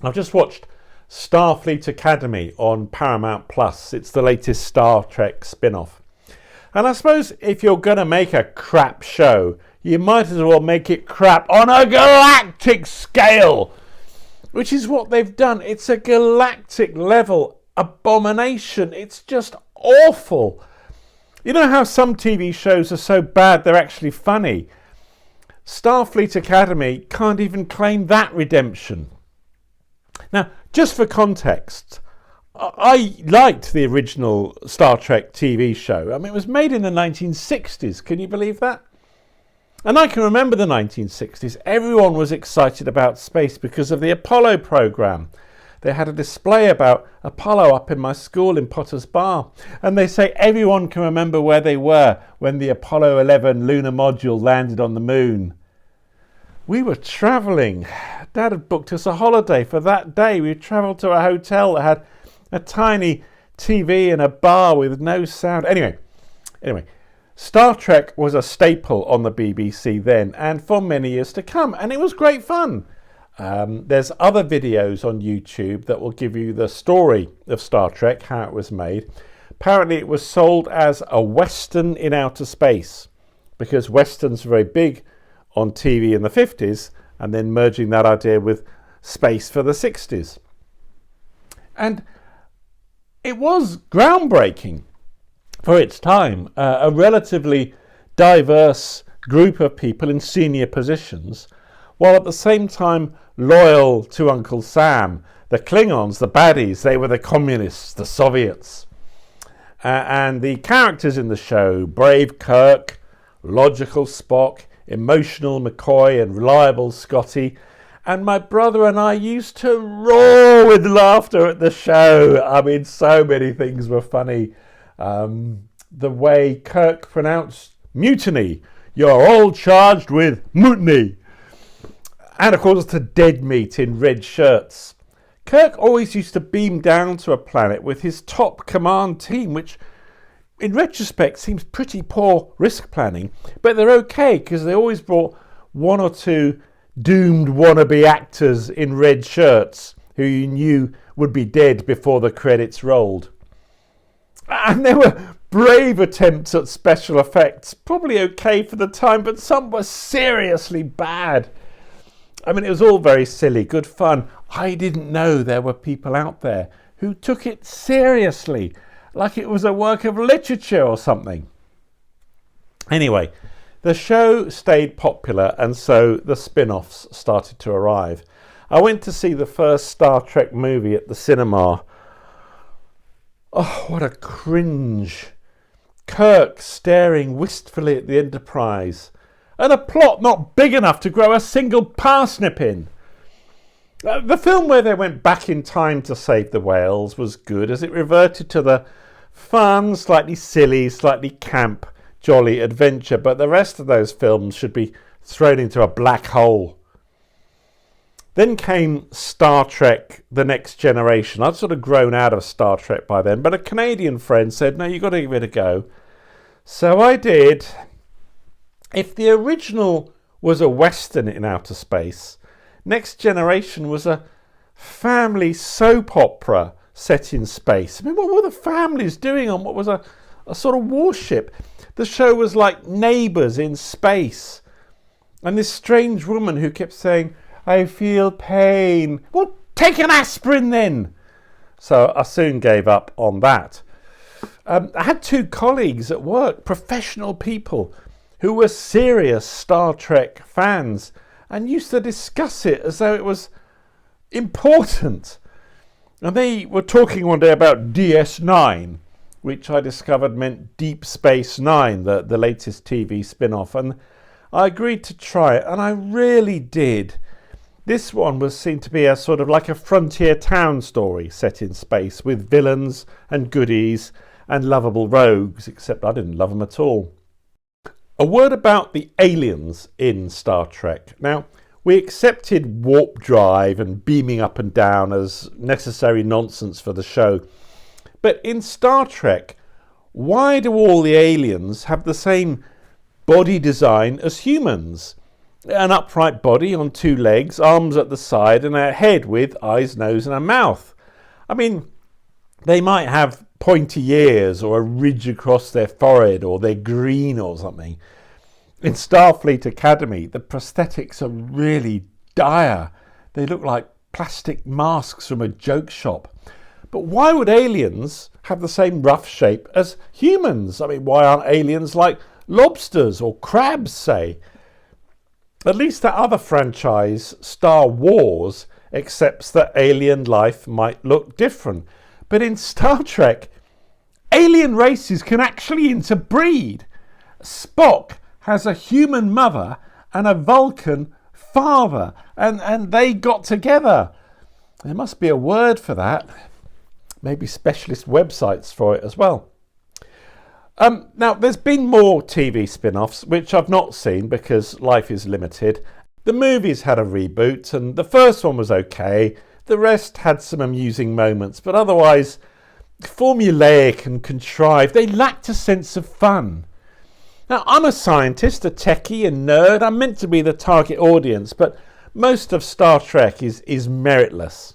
I've just watched Starfleet Academy on Paramount Plus. It's the latest Star Trek spin-off. And I suppose if you're going to make a crap show, you might as well make it crap on a galactic scale, which is what they've done. It's a galactic-level abomination. It's just awful. You know how some TV shows are so bad they're actually funny? Starfleet Academy can't even claim that redemption. Now, just for context, I liked the original Star Trek TV show. I mean, it was made in the 1960s. Can you believe that? And I can remember the 1960s. Everyone was excited about space because of the Apollo program. They had a display about Apollo up in my school in Potter's Bar. And they say everyone can remember where they were when the Apollo 11 lunar module landed on the moon. We were travelling. Dad had booked us a holiday for that day. We travelled to a hotel that had a tiny TV and a bar with no sound. Anyway, Star Trek was a staple on the BBC then and for many years to come. And it was great fun. There's other videos on YouTube that will give you the story of Star Trek, how it was made. Apparently it was sold as a Western in outer space because Westerns were very big on TV in the 50s and then merging that idea with space for the 60s. And it was groundbreaking for its time. A relatively diverse group of people in senior positions, while at the same time loyal to Uncle Sam. The Klingons, the baddies, they were the communists, the Soviets. And the characters in the show, brave Kirk, logical Spock, emotional McCoy and reliable Scotty. And my brother and I used to roar with laughter at the show. I mean, so many things were funny. The way Kirk pronounced mutiny. You're all charged with mutiny. And of course the dead meat in red shirts. Kirk always used to beam down to a planet with his top command team, which in retrospect seems pretty poor risk planning, but they're okay because they always brought one or two doomed wannabe actors in red shirts who you knew would be dead before the credits rolled. And there were brave attempts at special effects, probably okay for the time, but some were seriously bad. I mean, it was all very silly, good fun. I didn't know there were people out there who took it seriously, like it was a work of literature or something. Anyway, the show stayed popular, and so the spin-offs started to arrive. I went to see the first Star Trek movie at the cinema. Oh, what a cringe. Kirk staring wistfully at the Enterprise, and a plot not big enough to grow a single parsnip in. The film where they went back in time to save the whales was good, as it reverted to the fun, slightly silly, slightly camp, jolly adventure, but the rest of those films should be thrown into a black hole. Then came Star Trek The Next Generation. I'd sort of grown out of Star Trek by then, but a Canadian friend said, no, you've got to give it a go. So I did. If the original was a Western in outer space, Next Generation was a family soap opera set in space. I mean, what were the families doing on what was a sort of warship? The show was like Neighbours in space. And this strange woman who kept saying, I feel pain. Well, take an aspirin then. So I soon gave up on that. I had two colleagues at work, professional people, who were serious Star Trek fans and used to discuss it as though it was important. And they were talking one day about DS9, which I discovered meant Deep Space Nine, the latest TV spin-off. And I agreed to try it, and I really did. This one was seen to be a sort of like a frontier town story set in space with villains and goodies and lovable rogues, except I didn't love them at all. A word about the aliens in Star Trek. Now, we accepted warp drive and beaming up and down as necessary nonsense for the show. But in Star Trek, why do all the aliens have the same body design as humans? An upright body on two legs, arms at the side, and a head with eyes, nose, and a mouth. I mean, they might have pointy ears or a ridge across their forehead, or they're green or something. In Starfleet Academy, the prosthetics are really dire. They look like plastic masks from a joke shop. But why would aliens have the same rough shape as humans? I mean, why aren't aliens like lobsters or crabs, say? At least that other franchise, Star Wars, accepts that alien life might look different. But in Star Trek, alien races can actually interbreed. Spock has a human mother and a Vulcan father, and they got together. There must be a word for that. Maybe specialist websites for it as well. Now, there's been more TV spin-offs, which I've not seen because life is limited. The movies had a reboot, and the first one was okay. The rest had some amusing moments, but otherwise formulaic and contrived. They lacked a sense of fun. Now, I'm a scientist, a techie, a nerd. I'm meant to be the target audience, but most of Star Trek is meritless.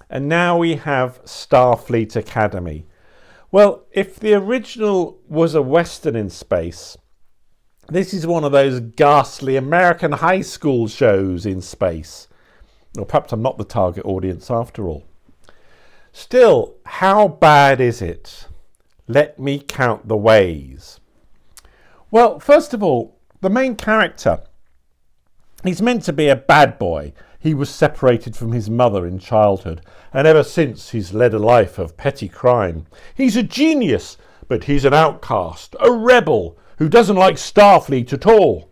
And now we have Starfleet Academy. Well, if the original was a Western in space, this is one of those ghastly American high school shows in space. Or perhaps I'm not the target audience after all. Still, how bad is it? Let me count the ways. Well, first of all, the main character, he's meant to be a bad boy. He was separated from his mother in childhood, and ever since he's led a life of petty crime. He's a genius, but he's an outcast, a rebel, who doesn't like Starfleet at all.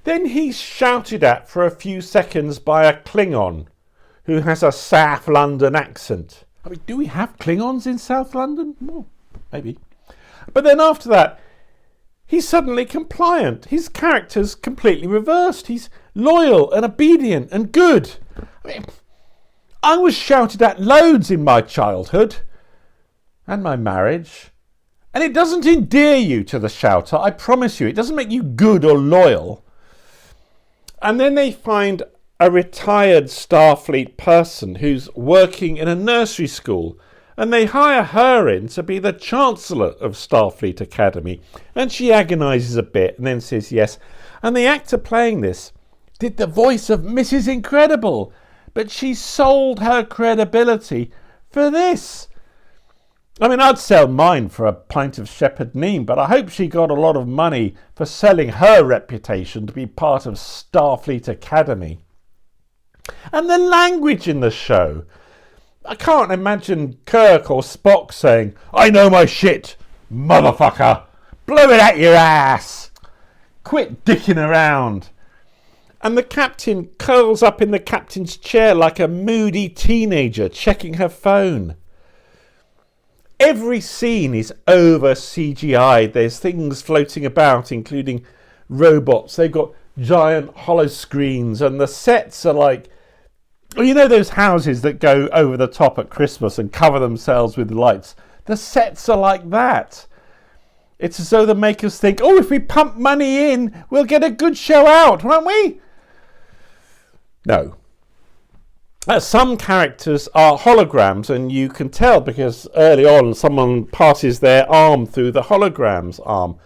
Then he's shouted at for a few seconds by a Klingon, who has a South London accent. I mean, do we have Klingons in South London? Well, maybe. But then after that, he's suddenly compliant. His character's completely reversed. He's loyal and obedient and good. I was shouted at loads in my childhood and my marriage. And it doesn't endear you to the shouter, I promise you. It doesn't make you good or loyal. And then they find a retired Starfleet person who's working in a nursery school, and they hire her in to be the Chancellor of Starfleet Academy. And she agonises a bit and then says yes. And the actor playing this did the voice of Mrs. Incredible, but she sold her credibility for this. I mean, I'd sell mine for a pint of Shepherd Neame, but I hope she got a lot of money for selling her reputation to be part of Starfleet Academy. And the language in the show. I can't imagine Kirk or Spock saying, "I know my shit, motherfucker. Blow it at your ass. Quit dicking around." And the captain curls up in the captain's chair like a moody teenager checking her phone. Every scene is over CGI'd. There's things floating about, including robots. They've got giant hollow screens, and the sets are like, you know those houses that go over the top at Christmas and cover themselves with lights? The sets are like that. It's as though the makers think, oh, if we pump money in, we'll get a good show out, won't we? No. Some characters are holograms, and you can tell because early on someone passes their arm through the hologram's arm.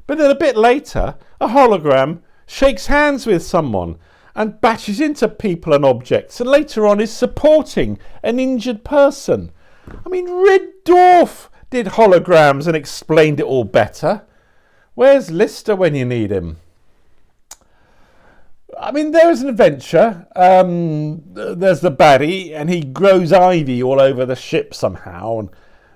But then a bit later, a hologram shakes hands with someone and bashes into people and objects, and later on is supporting an injured person. I mean, Red Dwarf did holograms and explained it all better. Where's Lister when you need him? I mean, there is an adventure. There's the baddie, and he grows ivy all over the ship somehow, and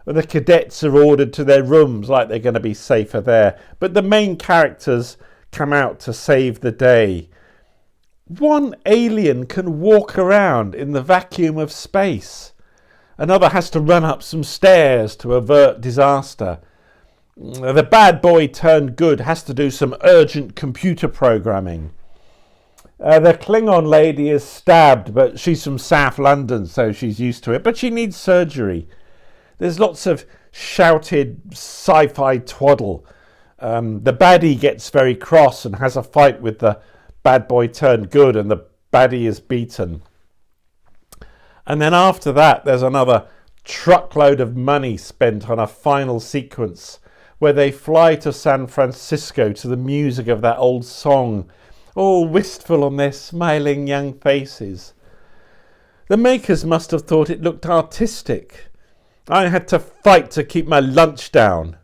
the cadets are ordered to their rooms like they're going to be safer there. But the main characters come out to save the day. One alien can walk around in the vacuum of space. Another has to run up some stairs to avert disaster. The bad boy turned good has to do some urgent computer programming. The Klingon lady is stabbed, but she's from South London, so she's used to it. But she needs surgery. There's lots of shouted sci-fi twaddle. The baddie gets very cross and has a fight with the bad boy turned good and the baddie is beaten. And then after that, there's another truckload of money spent on a final sequence where they fly to San Francisco to the music of that old song, all wistful on their smiling young faces. The makers must have thought it looked artistic. I had to fight to keep my lunch down.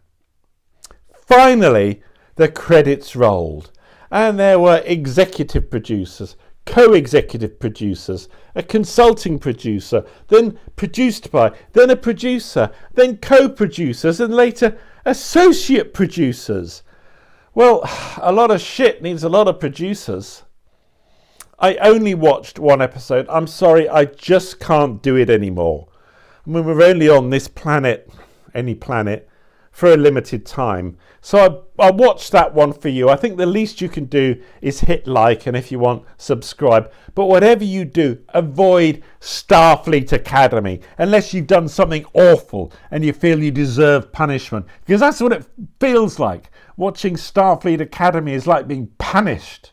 Finally, the credits rolled, and there were executive producers, co-executive producers, a consulting producer, then produced by, then a producer, then co-producers, and later associate producers. Well, a lot of shit needs a lot of producers. I only watched one episode. I'm sorry, I just can't do it anymore. I mean, we're only on this planet, any planet, for a limited time. So I watched that one for you. I think the least you can do is hit like, and if you want, subscribe. But whatever you do, avoid Starfleet Academy unless you've done something awful and you feel you deserve punishment. Because that's what it feels like. Watching Starfleet Academy is like being punished.